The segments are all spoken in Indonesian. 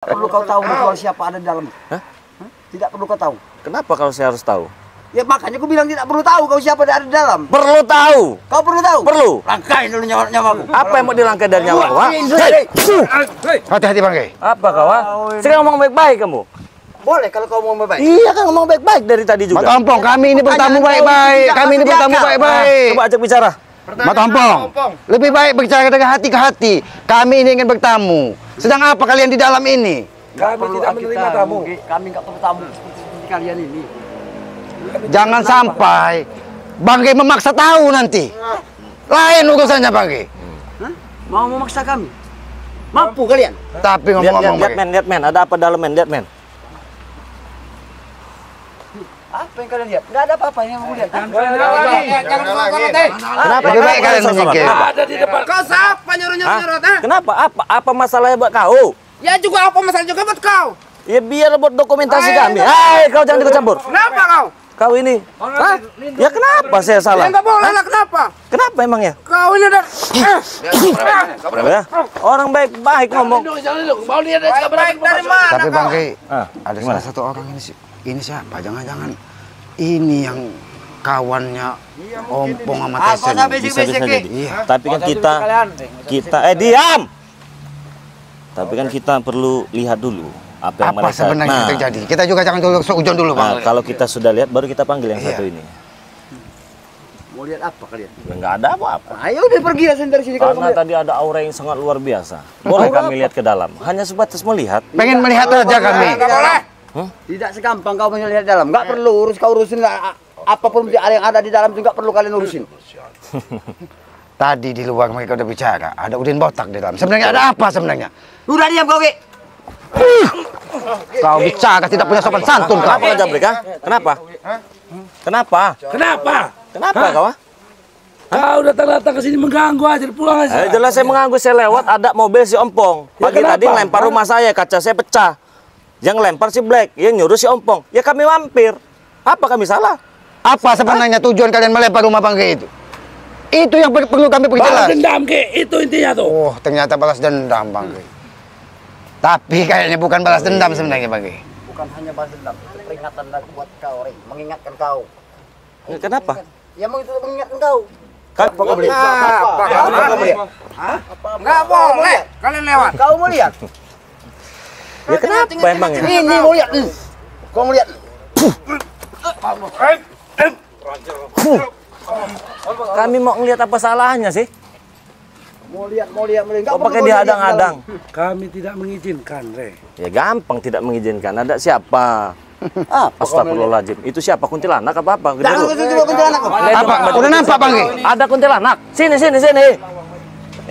Perlu kau tahu kalau siapa ada di dalam. Hah? Tidak perlu kau tahu. Kenapa kalau saya harus tahu? Ya makanya aku bilang tidak perlu tahu kau siapa ada di dalam. Perlu tahu. Kau perlu tahu? Perlu. Langkain dulu nyawaku. Apa yang mau dilangkai dari nyawaku? Hati-hati Bang Ge. Apa kau? Saya ngomong baik-baik kamu. Boleh kalau kau mau baik. Iya kan ngomong baik-baik dari tadi juga. Mat Ompong, kami ini bertamu baik-baik. Kami ini bertamu baik-baik. Coba ajak bicara. Mat Ompong, lebih baik berbicara dari hati ke hati. Kami ini ingin bertamu. Sedang apa kalian di dalam ini? Kami tidak menerima tamu. Kami nggak perlu tamu seperti kalian ini. Jangan sampai Bang Ge memaksa tahu nanti. Lain urusannya Bang Ge. Mau memaksa kami? Mampu kalian? Tapi Lihat ngomong-ngomong lihat men. Ada apa dalam men? Lihat men. Apa yang kalian lihat? Nggak ada apa-apa yang mau lihat. Kenapa? lebih baik kalian menyingkir. Ada di depan. Kau siapa nyuruh-nyuruh? Kenapa? Apa masalahnya buat kau? Ya juga apa masalah juga buat kau? Ya biar buat dokumentasi kami. Hai, kau jangan ikut campur. Kenapa kau? Kau ini. Hah? Ya kenapa saya salah? Ya nggak boleh lah, kenapa? Kenapa emangnya? Kau ini ada. Ya, orang baik-baik ngomong. Mau lihat baik dari mana? Tapi Bang Ge, Ah, ada gimana? salah satu orang ini siapa? Jangan-jangan ini yang kawannya Ompong sama Tesen. Bisa jadi. Iya. Tapi kan kita diam. Tapi kan kita perlu lihat dulu apa yang Apa mereka. sebenarnya yang terjadi? Kita juga jangan dulu seujon dulu Bang. Kalau kita sudah lihat baru kita panggil yang Iya. satu ini. Mau lihat apa kalian? Ya, nggak ada apa-apa. Ayo udah pergi ya dari sini kalau Karena tadi ada aura yang sangat luar biasa. Boleh kami lihat ke dalam. Hanya sebatas melihat. Pengen melihat aja kami. Nggak boleh. tidak segampang kau melihat dalam. Nggak perlu kau urusin apapun yang ada di dalam itu nggak perlu kalian urusin. Tadi di luar mereka udah bicara, ada Udin botak di dalam. Sebenarnya ada apa sebenarnya? Udah diam kau Ge. Kau bicara tidak punya sopan santun kau. Kenapa Jabrik? Kenapa? Kenapa? Kenapa? Kenapa kau? Kau datang-datang ke sini mengganggu aja, pulang aja. Jelas saya mengganggu, saya lewat ada mobil si Ompong. Pagi tadi ngelempar rumah saya, kaca saya pecah. Yang lempar si Black, yang nyuruh si Ompong. Ya kami mampir. Apa kami salah? Apa sebenarnya tujuan kalian melempar rumah Bang Ge itu? Itu yang perlu kami Balas perjelas. dendam ke, itu intinya tuh. Oh, ternyata balas dendam Bang Ge. Tapi kayaknya bukan balas dendam sebenarnya Bang Ge. Bukan hanya balas dendam, itu peringatan buat kau, Rey. Mengingatkan kau. Kenapa? Ya mau itu mengingatkan kau. Apa kau beli? Nggak boleh. Kalian lewat. Kau mau lihat? Ya kenapa emang ya? Ini mau lihat. Kau mau lihat? Kami mau ngelihat apa salahnya sih? Mau lihat. Nggak Kok perlu pakai kau lihat dihadang-hadang? Kami tidak mengizinkan, Re. Ya gampang tidak mengizinkan. Ada siapa? Apa? Astagfirullahaladzim. Itu siapa? Kuntilanak apa apa? Gede Jangan dulu. kau coba kuntilanak. Apa? Udah nampak Bang Ge? Ada kuntilanak. Sini.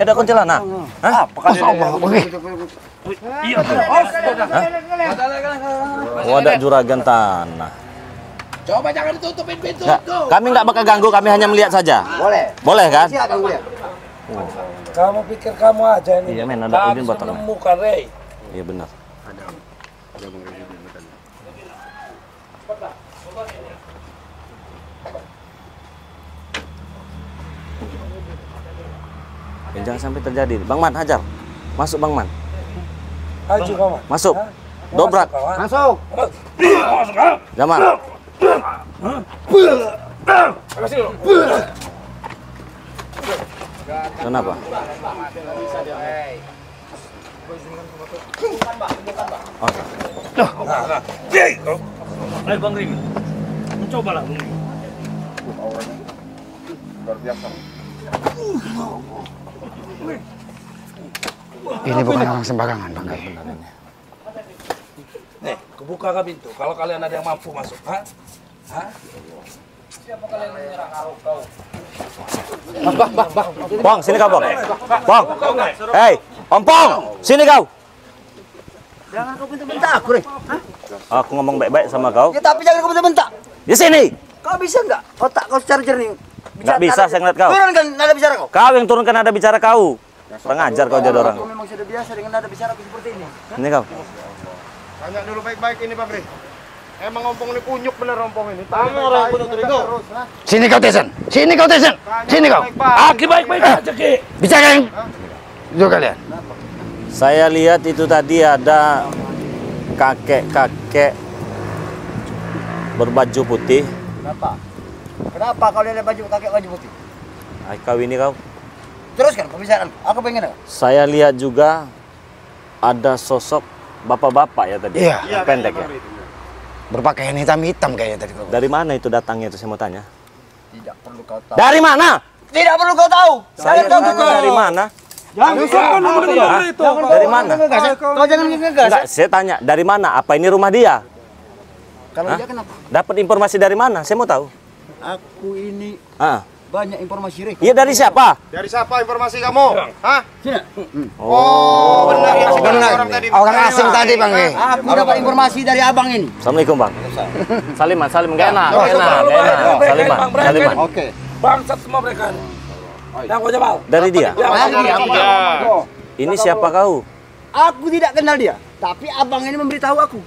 Ada kuntilanak. Hah? Apa kalian? Bang Ge. Oh, ada juragan tanah. Coba jangan ditutupin pintu Nggak, tuh. kami nggak bakal ganggu, kami hanya melihat saja. Boleh. Boleh kan? Siapa yang lihat? Kamu pikir kamu aja ini. Iya, men, ada Udin botak, men. menemukan, Re. Iya benar. Ya, jangan sampai terjadi. Bang Man, hajar. Masuk Bang Man. Maju kamu. Masuk. Dobrak. Masuk. Jamal. Kenapa? Ayo Bang Rini, mencobalah Bang Rini. Ini bukan orang sembarangan Bang Ge. Nih, kebuka ke pintu. Kalau kalian ada yang mampu masuk, ha? Hah? Siapa kalian menyerang kau? Pong, sini kau, Pong. Pong. Hei, Ompong, sini kau. Jangan kau bentak aku, Rey. Hah? Aku ngomong baik-baik sama kau. Ya tapi jangan kau bentak. Di sini. Kau bisa nggak? Otak kau secara jernih. Nggak bisa saya ngeliat kau. Turunkan nada bicara kau. Kau yang turunkan nada bicara kau. Kurang ajar kau jadi orang. Kau memang sudah biasa dengan nada bicara seperti ini. Ini kau. Tanya dulu baik-baik ini Bang Ri. Emang Ompong ini kunyuk bener Ompong ini. Tanya orang kunyuk terus. Sini kau Tesen. Sini kau Tesen. Sini kau. Aki baik-baik aja, Ki. Bicara yang. Jujur kalian. Saya lihat itu tadi ada kakek-kakek berbaju putih. Kenapa? Kenapa kau lihat baju kakek baju putih? Kau ini kau. Teruskan pembicaraan. Aku pengen. Saya lihat juga ada sosok bapak-bapak ya tadi. Iya. Yang pendek ya. Berpakaian hitam-hitam kayaknya tadi. Dari mana itu datangnya itu saya mau tanya? Tidak perlu kau tahu. Dari mana? Tidak perlu kau tahu. Saya tanya dari mana? Dari mana? Kau jangan ngegas. Enggak, saya tanya dari mana? Apa ini rumah dia? Kalau Hah? dia kenapa? Dapat informasi dari mana? Saya mau tahu. Aku ini Ah. banyak informasi Rek. Iya dari siapa? Dari siapa informasi kamu? Hah? Sini. Oh, benar yang sebenarnya Benar. orang tadi. Orang asing tadi, Bang. Aku dapat informasi dari abang ini. Assalamualaikum bang. Saliman, Salim, gak enak, Oh, gak enak, coba, gak enak. Saliman, Saliman. Oke. Bangsat semua mereka. Yang kau jawab. Dari dia. Ya. Ini siapa kau? Aku tidak kenal dia, tapi abang ini memberitahu aku.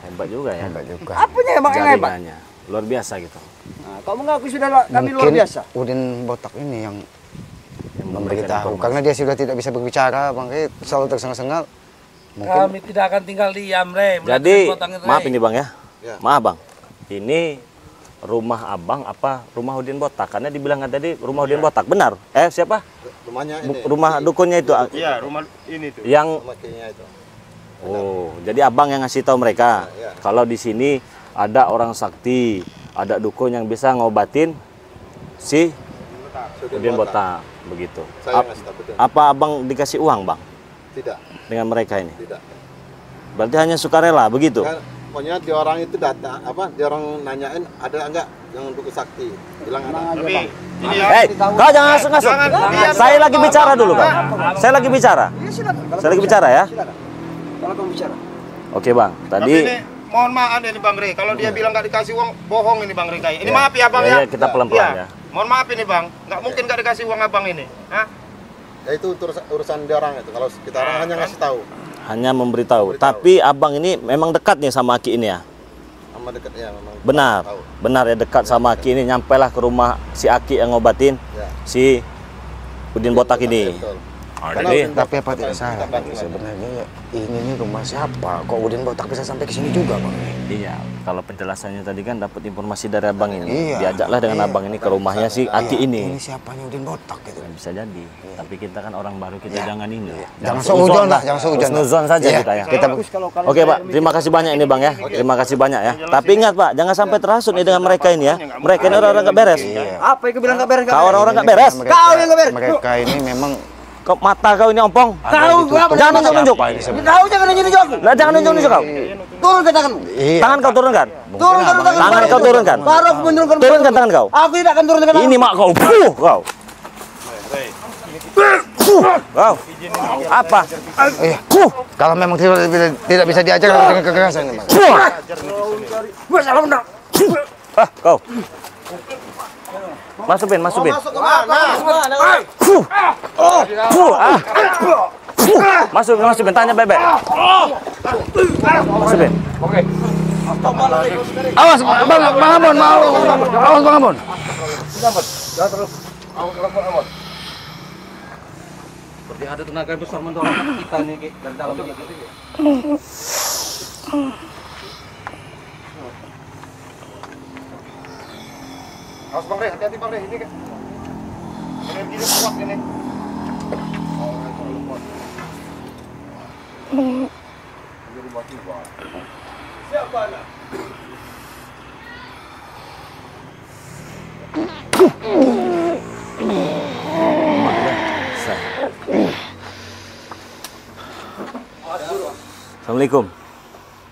Hebat juga ya. Hebat juga. Apanya emang yang hebat? Jaringannya luar biasa gitu. Nah, kau mengaku sudah kami luar Mungkin biasa. Udin botak ini yang Yang memberitahu. Karena dia sudah tidak bisa berbicara, Bang. Selalu tersengal-sengal. Mungkin Kami tidak akan tinggal diam, Re. Jadi Melihat potong itu, maaf Re. ini bang ya. Ya. Maaf bang. Ini rumah abang apa rumah Udin Botak? Karena dibilang tadi rumah Udin Botak. Benar? Siapa? Rumahnya ini. Rumah dukunnya itu. Iya, rumah ini tuh. Yang Rumah kayaknya itu. oh, jadi abang yang ngasih tahu mereka. Ya, ya. Kalau di sini ada orang sakti, ada dukun yang bisa ngobatin si Udin Botak begitu. Saya ngasih tahu betul. Apa abang dikasih uang bang Tidak, dengan mereka ini? tidak. Berarti hanya sukarela begitu? Kan pokoknya di orang itu data dia orang nanyain ada enggak yang dukun sakti. Bilang ada. Tapi ini Hei, kau jangan ngasuk-ngasuk. Saya lagi bicara dulu kau. Saya lagi bicara. Iya silakan. Saya lagi bicara ya. Silakan. Kalau kamu bicara. Oke bang, Tapi tadi ini mohon maaf ini Bang Rey, kalau dia bilang nggak dikasih uang, bohong ini Bang Rey kayak. Ini maaf ya Bang Ya, ya. ya, kita pelan-pelan ya. Mohon maaf ini Bang, nggak mungkin nggak dikasih uang Abang ini. Hah? Ya itu urusan dia orang itu. Kalau kita orang hanya ngasih tahu. hanya memberitahu. Tapi abang ini memang dekat nih sama Aki ini ya. Sama dekat ya memang. Benar, Tahu. benar ya dekat sama Aki ini. Nyampailah ke rumah si Aki yang ngobatin Ya. si Udin Botak ini. Betul. Jadi tapi apa tidak salah Bang, sebenarnya ini rumah siapa? Kok Udin Botak bisa sampai ke sini juga, Bang? iya, kalau penjelasannya tadi kan dapat informasi dari abang ini. Iya. Diajaklah dengan abang ini ke rumahnya si Aki ini. Ini siapanya Udin Botak gitu. Bisa jadi. Tapi kita kan orang baru, kita jangan ini. Jangan seuzon lah, jangan seuzon. Husnuzon saja Iya, kita ya. kita Oke Pak, terima kasih banyak ini Bang ya. Terima kasih banyak ya. Tapi ingat Pak, jangan sampai terhasut nih dengan mereka ini ya. Mereka ini orang-orang nggak beres. Apa yang kau bilang nggak beres? Kau orang-orang nggak beres. Kau yang nggak beres. Mereka ini memang Kau mata kau ini ompong. Kau berapa? Jangan nunjuk-nunjuk. Kau jangan nunjuk aku. Nah, jangan nunjuk-nunjuk kau. Turun ke tanganmu. iya. Tangan kau turunkan. Turun ke tanganmu. Tangan kau turunkan. Baru aku menurunkan. Turunkan tangan kau. Aku tidak akan turun ke tangan. Ini mak kau. Kau. Kau. Apa? Iya. Kalau memang tidak bisa diajar dengan kekerasan, Bang. Kau. Masukin. Masuk ke mana? Masukin. Tanya bebek. Masukin. Awas, Bang Amon, awas Bang Amon. Seperti ada tenaga besar mendorong kita nih Ki, dari dalam ini. Awas Bang Rey, hati-hati Bang Rey. Ini kan. Ini kuat ini. Siapa anak? Assalamualaikum.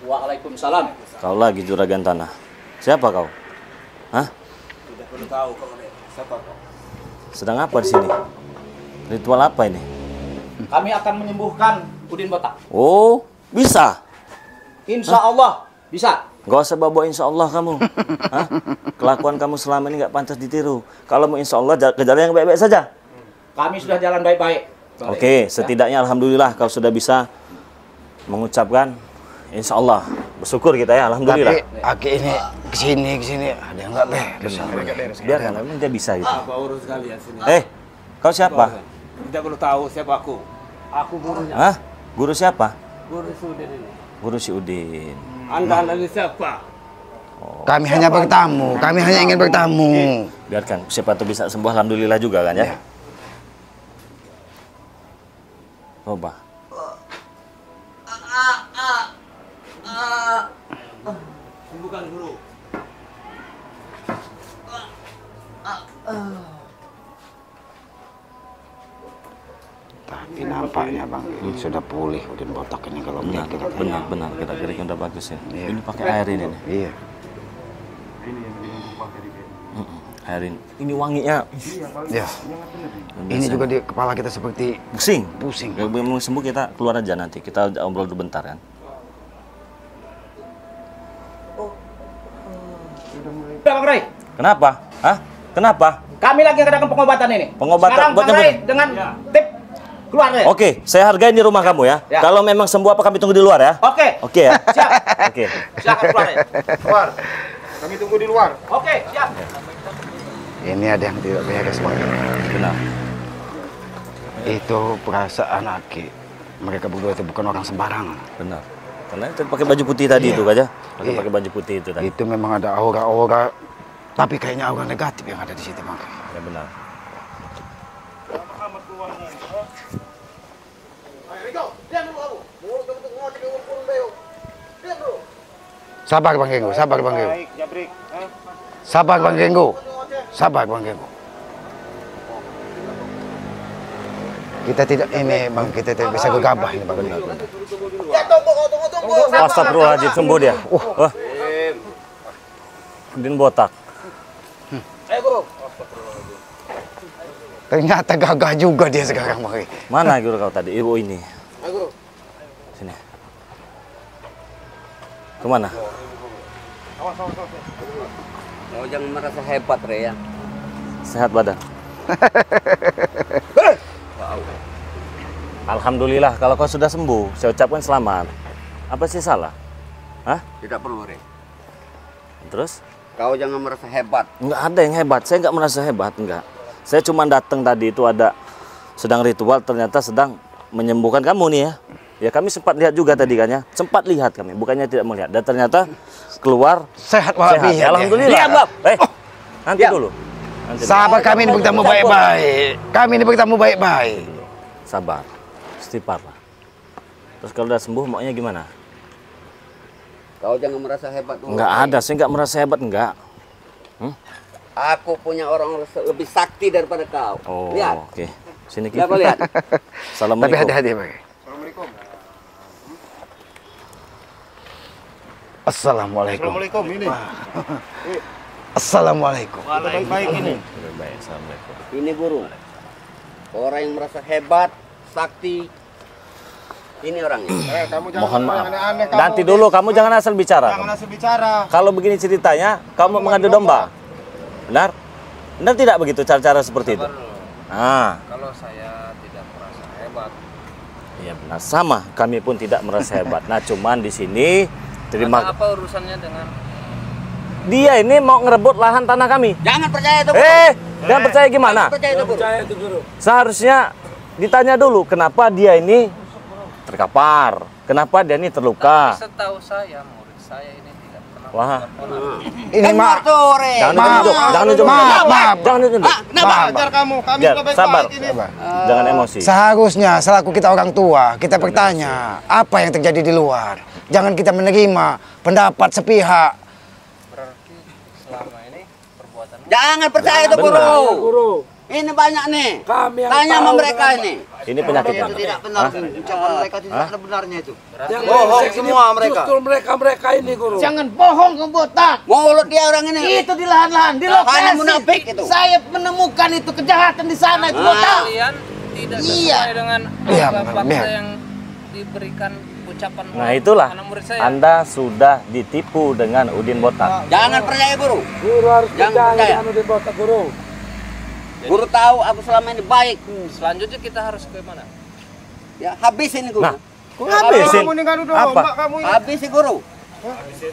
Waalaikumsalam. Kau lagi juragan tanah. Siapa kau? Hah? Tidak perlu tahu kau ini. Siapa kau? Sedang apa di sini? Ritual apa ini? Kami akan menyembuhkan Udin Botak. Oh, bisa. Insya Allah bisa. Gak usah bawa insya Allah kamu. Hah? Kelakuan kamu selama ini gak pantas ditiru. Kalau mau insya Allah ke jalan yang baik-baik saja. Kami sudah jalan baik-baik. Oke, setidaknya alhamdulillah kau sudah bisa mengucapkan insya Allah. Bersyukur kita ya, alhamdulillah. Tapi Aki ini kesini ada yang nggak beres. Biarkan, memang dia bisa gitu. Apa urus kalian sini? Kau siapa? Tidak perlu tahu siapa aku. Aku gurunya. Hah? Guru siapa? Guru Sudin ini. Guru si Udin. Anda dari siapa? Kami hanya bertamu, kami hanya ingin bertamu. Biarkan, siapa tuh bisa sembuh, alhamdulillah juga kan ya. Coba. Sembuhkan guru. Tapi nampaknya Bang ini sudah pulih Udin Botak ini kalau melihat kita. Benar, gerak-geriknya udah bagus ya. Iya. Ini pakai air ini nih. Iya. Air ini wanginya. Ya. Ini juga di kepala kita seperti Pusing. pusing. Kalau belum sembuh kita keluar aja nanti. Kita obrol dulu bentar kan. Bang Ray, Kenapa? Hah? Kenapa? kami lagi ngadakan pengobatan ini. Pengobatan Sekarang buat Bang Ray nyembuhin. dengan tip keluar deh. Oke, saya hargai di rumah kamu ya. Ya. Kalau memang sembuh apa kami tunggu di luar ya. Oke. Oke ya. Siap. Oke. Silakan keluar deh. Keluar. Kami tunggu di luar. Oke, siap. Ini ada yang tidak beres Bang. Benar. Itu perasaan Aki. Mereka berdua itu bukan orang sembarangan. Benar. Karena itu pakai baju putih tadi Iya. itu aja. Iya. Pakai baju putih itu tadi. Itu memang ada aura-aura, tapi kayaknya aura negatif yang ada di situ Bang. Ya benar. Sabar Bang Genggo, sabar Bang Genggo. Baik, Jabrik. Sabar Bang Genggo. Sabar Bang Genggo. Kita tidak ini Bang, kita tidak bisa gegabah ini Bang. Astagfirullahaladzim, sembuh dia. Wah. Udin Botak. Ternyata gagah juga dia sekarang Bang. Mana guru kau tadi? Ibu ini. Sini. Kemana? Oh, jangan merasa hebat, Re ya. Sehat badan. Alhamdulillah kalau kau sudah sembuh, saya ucapkan selamat. Apa sih salah? Hah? Tidak perlu, Re. Terus? Kau jangan merasa hebat. Enggak ada yang hebat, saya enggak merasa hebat, enggak. Saya cuma datang tadi itu ada sedang ritual, ternyata sedang menyembuhkan kamu nih ya. Ya kami sempat lihat juga tadi kan ya, sempat lihat kami, bukannya tidak melihat. Dan ternyata keluar Sehat sehat. walafiat. Alhamdulillah. Lihat, Bab. Nanti dulu. Nanti dulu. Sabar, kami ini bertemu baik-baik. Kami ini bertemu baik-baik. Sabar, istighfar lah. Terus kalau udah sembuh maunya gimana? Kau jangan merasa hebat. Enggak ada, saya enggak merasa hebat, enggak. Aku punya orang lebih sakti daripada kau. Oh, Lihat. oke. Sini Lihat, kau lihat. Tapi Assalamualaikum. hati-hati Bang. Assalamualaikum. Assalamualaikum. Assalamualaikum ini. Assalamualaikum. Baik-baik ini. Baik, assalamualaikum. Ini guru. Orang yang merasa hebat, sakti. Ini orangnya. Kamu jangan Mohon maaf. aneh-aneh kamu. Nanti dulu kamu jangan asal bicara. Jangan asal bicara. Kalau begini ceritanya, kamu mengadu domba. Benar? Benar tidak begitu cara-cara seperti itu? Ah, Kalau saya tidak merasa hebat, iya benar. Sama, kami pun tidak merasa hebat. Nah, cuman di sini terima apa urusannya dengan dia ini mau ngerebut lahan tanah kami. Jangan percaya itu, guru. Jangan percaya gimana? Jangan percaya itu, guru. percaya itu guru? Seharusnya ditanya dulu kenapa dia ini terkapar, kenapa dia ini terluka. Tapi setahu saya, murid saya ini tidak pernah Wah. Ini Kan Mak. tuh, Re. Jangan Maaf. nunjuk, jangan nunjuk. Maaf. Jangan nunjuk. Kenapa? Ajar kamu. Kami Jar, sudah sabar. baik-baik ini. Jangan emosi. Seharusnya selaku kita orang tua, kita bertanya apa yang terjadi di luar. Jangan kita menerima pendapat sepihak. berarti selama ini perbuatan Jangan percaya itu, Benar. guru. Ini banyak nih. Kami yang Tanya sama tahu mereka dengan- ini. Ini penyakitnya. Itu tidak benar. Ucapan mereka tidak ada benarnya itu. yang Bohong semua mereka. Justru mereka ini guru. Jangan bohong kamu botak. Mulut dia orang ini. Itu di lahan-lahan, di Lahan lokasi. munafik itu. Saya menemukan itu kejahatan di sana itu botak. Kalian tidak Iya. sesuai dengan Iya, fakta benar. yang diberikan ucapan Nah, itulah anak murid saya. Anda sudah ditipu dengan Udin Botak. Jangan percaya, guru. Guru harus Jangan percaya. di botak guru. Guru tahu aku selama ini baik. Selanjutnya kita harus ke mana? Ya, habisin guru. Nah, kok habisin? Kamu ini kan udah Apa? lomba kamu ini. Habisin guru.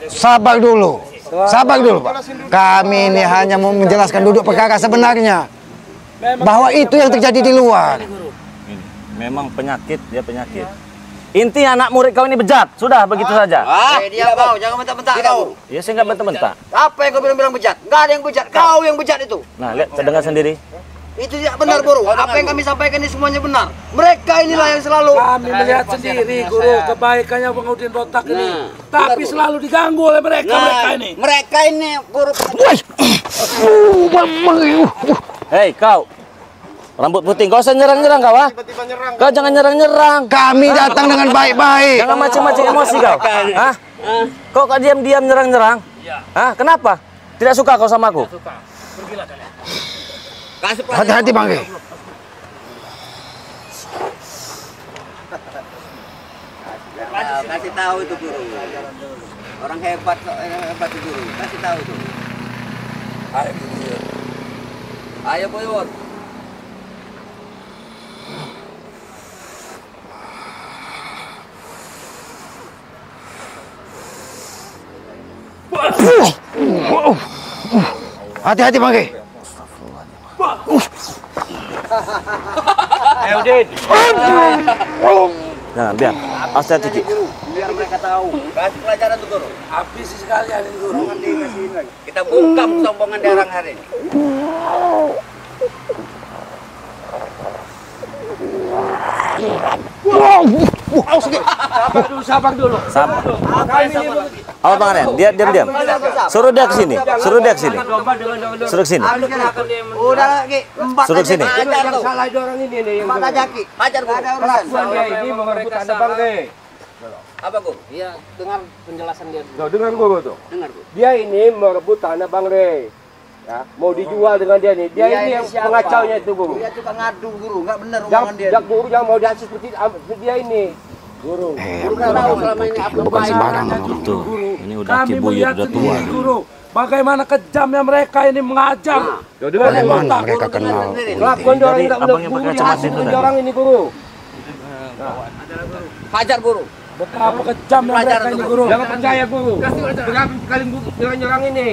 Sabar dulu. Sabar dulu, Pak. Kami ini hanya mau menjelaskan duduk perkara sebenarnya. Bahwa itu yang terjadi di luar. Memang penyakit, dia penyakit. Inti anak murid kau ini bejat, sudah begitu saja. Dia kau, jangan bentak-bentak kau. Ya saya nggak bentak-bentak. Apa yang kau bilang bejat? Nggak ada yang bejat, kau yang bejat itu. Nah, lihat, saya dengar sendiri. Itu tidak benar, Guru. Apa yang kami sampaikan ini semuanya benar. Mereka inilah yang selalu Kami melihat sendiri, Guru, kebaikannya Bang Udin Botak ini. Tapi selalu diganggu oleh mereka ini. Mereka ini guru. Hei, kau. Rambut putih, kau usah nyerang-nyerang kau, ah. Tiba-tiba nyerang. Kau jangan nyerang-nyerang. Kami datang dengan baik-baik. Jangan mancing-mancing emosi kau. Hah? Kok kau diam-diam nyerang-nyerang? Hah? Kenapa? Tidak suka kau sama aku? Kasih pelajaran. Hati-hati Bang Ge. Kasih tahu itu guru. Orang hebat itu guru. Kasih tahu itu. Ayo Boyor. Hati-hati Bang Ge. Jangan, biar. Hati-hati, Ki. Biar mereka tahu. Kasih pelajaran tuh guru. Habis sekalian ini, Guru. Kita bungkam sombongan daerah hari ini. Sabar dulu. Sabar. Awas Bang Ren, dia diam-diam. Suruh dia ke sini. Suruh dia ke sini. Suruh ke sini. udah lagi empat Suruh ke sini. Yang salah itu orang ini nih. empat aja Ki. Hajar guru. Ada urusan. Dia ini merebut ada Bang Ge. Apa guru? Iya, dengar penjelasan dia. Tuh, dengar guru tuh. Dengar guru. Dia ini merebut tanah Bang Re. Ya, mau dijual dengan dia nih. Dia ini yang pengacaunya itu guru. Dia suka ngadu, Guru. Nggak benar Yang omongan dia. guru yang mau dihasil seperti dia ini. Guru. Guru kan tahu selama ini apa Bukan sembarang. Tuh, ini udah Kami Ki Buyut melihat udah tua. sendiri, Guru. Bagaimana kejamnya mereka ini mengajar. Bagaimana mereka kenal? Kelakuan dia orang Dari tidak abang benar yang guru pakai kacamata dihasil itu dengan tadi. orang ini guru. Hajar guru. Betapa kejamnya mereka ini, Guru. Jangan percaya guru. Berapa kali dengan nyerang ini?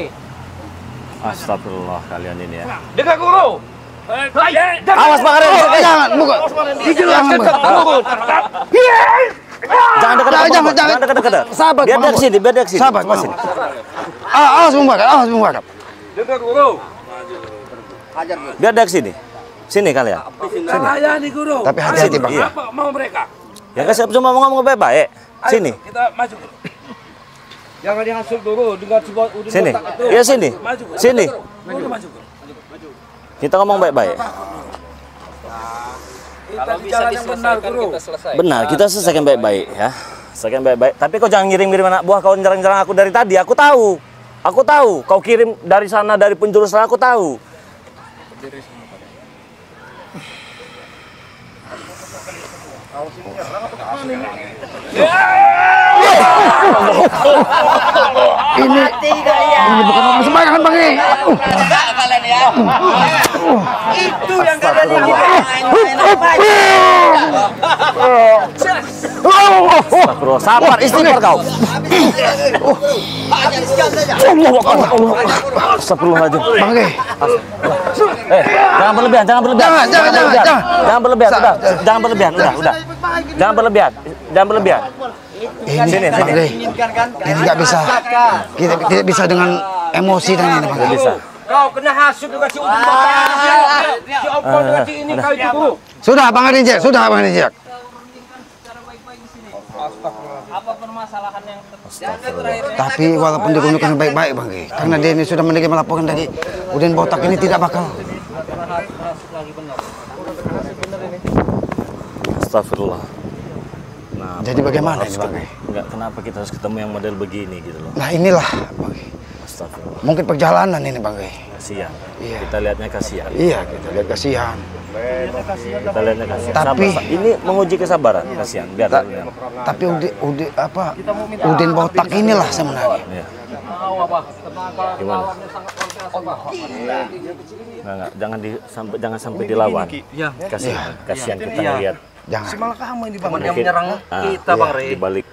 Astagfirullah kalian ini ya. Dengar guru. Awas Bang Ren. Jangan, bukan. Dijelaskan ke guru. Jangan dekat-dekat. Jangan, Bang. Jangan dekat-dekat. Sahabat, Biar dia Bang. ke sini, biar dia ke sini. Sahabat, Awas Bang. sini. Awas Bung Bakar, awas Bung Bakar. Dengar guru. Hajar guru. Biar dia ke sini. Sini kalian. Saya nih, Guru. Tapi hati-hati Bang. Iya. Apa mau mereka? Ya kan saya cuma mau ngomong baik-baik. Ayo, Sini. Kita maju, Guru. Jangan dihasut guru dengan sebuah udin Sini. botak itu. Ya sini. Maju, Guru. Sini. Guru, maju, Guru. Kita ngomong baik-baik. Kita di jalan yang benar, Guru. Benar, kita selesaikan baik-baik ya. Selesaikan baik-baik. Tapi kau jangan ngirim-ngirim anak buah kau nyerang-nyerang aku dari tadi. Aku tahu. Aku tahu. Kau kirim dari sana dari penjuru sana aku tahu. Ini bukan orang sembarangan Bang Ge. Enggak kalian ya. Itu yang kalian Astagfirullah. Sabar, istighfar kau. Hajar siap saja. Astagfirullahaladzim. Bang Ge. Jangan berlebihan, jangan berlebihan. Jangan. Jangan berlebihan, udah. Jangan berlebihan, udah. Jangan berlebihan. Jangan berlebihan. Ini Bang Ge. Ini nggak bisa. Kita tidak bisa dengan emosi dan ini Bang Ge. Bisa. Kau kena hasut dengan si udin botak. Si opon dengan si ini kau itu guru. Sudah Bang Rijek, sudah Bang Rijek. Apa permasalahan yang terakhir? Tapi walaupun digunakan baik-baik Bang Ge, karena dia ini sudah menerima laporan dari Udin Botak ini tidak bakal. Astagfirullah. Nah, Jadi bagaimana ini Bang Ge? enggak, kenapa kita harus ketemu yang model begini gitu loh. Nah inilah Bang Ge. Astagfirullah. Mungkin perjalanan ini Bang Ge. Kasihan. Iya. Kita lihatnya kasihan. Iya kita lihat kasihan. Kita lihatnya kasihan. Tapi- Sabar, ini menguji kesabaran, kasihan. Biar Tapi Udin Botak inilah sebenarnya. ya. Gimana? Enggak, jangan sampai dilawan. Kasihan, kasihan kita lihat. Jangan. Mungkin menyerang kita, Bang Rey. di balik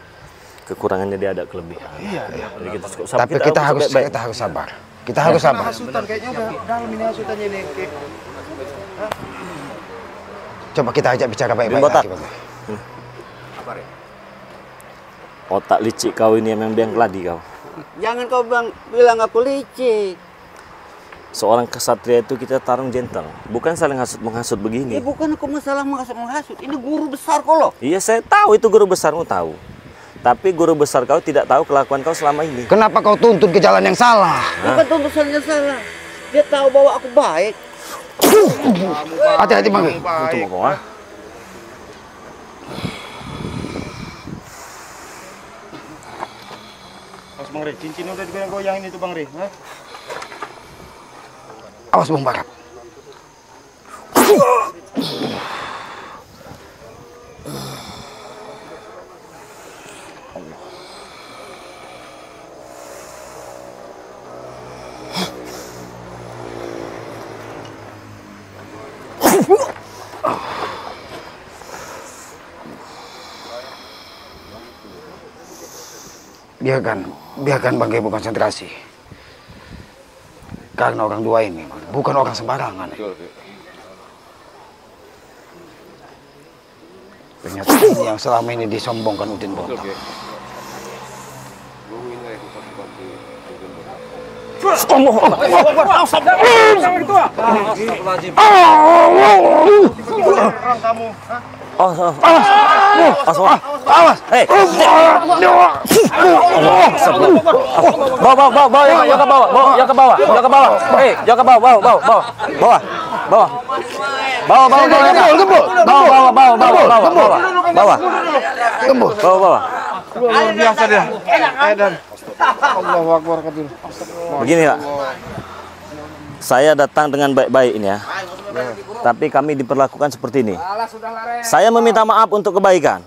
kekurangannya dia ada kelebihan. Jadi kita cukup sabar. Tapi kita harus baik-baik. sabar. Kita harus sabar. Hasutan kayaknya udah dalam ini hasutannya ini. Coba kita ajak bicara baik-baik Botak. lagi, Bang. Otak licik kau ini memang biang keladi kau. Jangan kau bilang aku licik. Seorang kesatria itu kita tarung gentle, bukan saling hasut-menghasut begini. Bukan aku masalah menghasut. Ini guru besar kau loh. Iya, saya tahu itu guru besarmu tahu. Tapi guru besar kau tidak tahu kelakuan kau selama ini. Kenapa kau tuntun ke jalan yang salah? Bukan tuntusannya salah. Dia tahu bahwa aku baik. Hati-hati, Bang. Itu mau kau, ah? Mas Bang Re, cincinnya udah digoyang-goyangin itu Bang Re. Hah? Awas, Bung Barat. Biarkan Bang Ibu konsentrasi. Karena orang dua ini bukan orang sembarangan. Ternyata ini yang selama ini disombongkan Udin Botak. Awas. Hei. Bawa, yang ke bawah. Hei, yang ke bawah. Bawa. Luar biasa dia. Edan. Allahu Akbar kabir. Begini, Pak. Saya datang dengan baik-baik ini ya. Tapi kami diperlakukan seperti ini. Saya meminta maaf untuk kebaikan.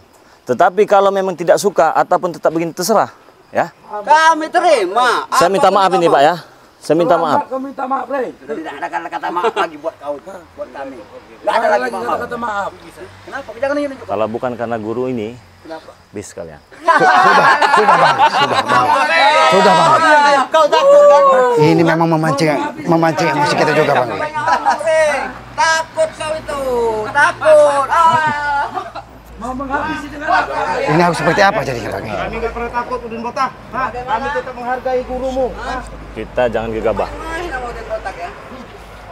Tetapi kalau memang tidak suka ataupun tetap begini terserah, ya. Kami terima. Saya minta maaf ini, Pak ya. Saya minta maaf. Kau minta maaf, Bre. Tidak ada kata maaf lagi buat kau, buat kami. Tidak ada lagi maaf. Kata maaf. Kenapa? Jangan nunjuk. Kalau bukan karena guru ini, bis kalian. Sudah, Bang. Kau takut kan? Ini memang memancing emosi kita juga, Bang. Takut kau itu. Takut. Mau menghabisi dengan apa? Ini harus seperti apa jadinya, Bang? Kami nggak pernah takut Udin Botak. Hah? Kami tetap menghargai gurumu. Hah? Kita jangan gegabah.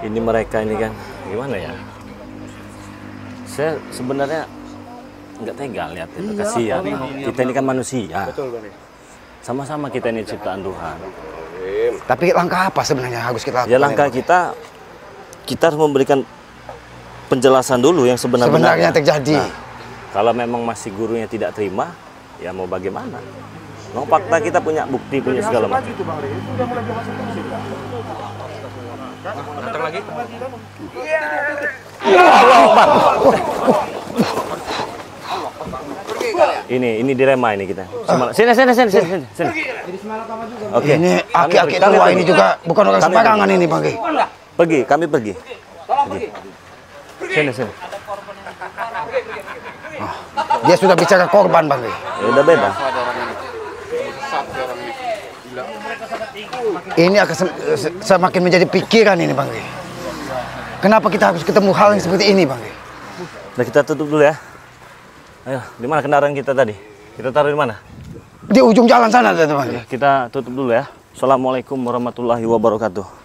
Ini mereka ini kan, gimana ya? Saya sebenarnya nggak tega lihat itu, kasihan. Kita ini kan manusia. Sama-sama kita ini ciptaan Tuhan. Tapi langkah apa sebenarnya harus kita lakukan? Ya langkah kita harus memberikan penjelasan dulu yang sebenarnya terjadi. Nah, kalau memang masih gurunya tidak terima, ya mau bagaimana? Mau fakta kita punya bukti, punya segala macam. Datang lagi. Ini direma ini kita. Sini. Oke. Ini aki-aki tua ini juga bukan orang sembarangan ini, Bang. Kami pergi. Sini. Dia sudah bicara korban, Bang. Ya udah beda. Ini akan semakin menjadi pikiran ini, Bang. Kenapa kita harus ketemu hal yang seperti ini, Bang? Nah, kita tutup dulu ya. Ayo, di mana kendaraan kita tadi? Kita taruh di mana? Di ujung jalan sana, Bang. Kita tutup dulu ya. Assalamualaikum warahmatullahi wabarakatuh.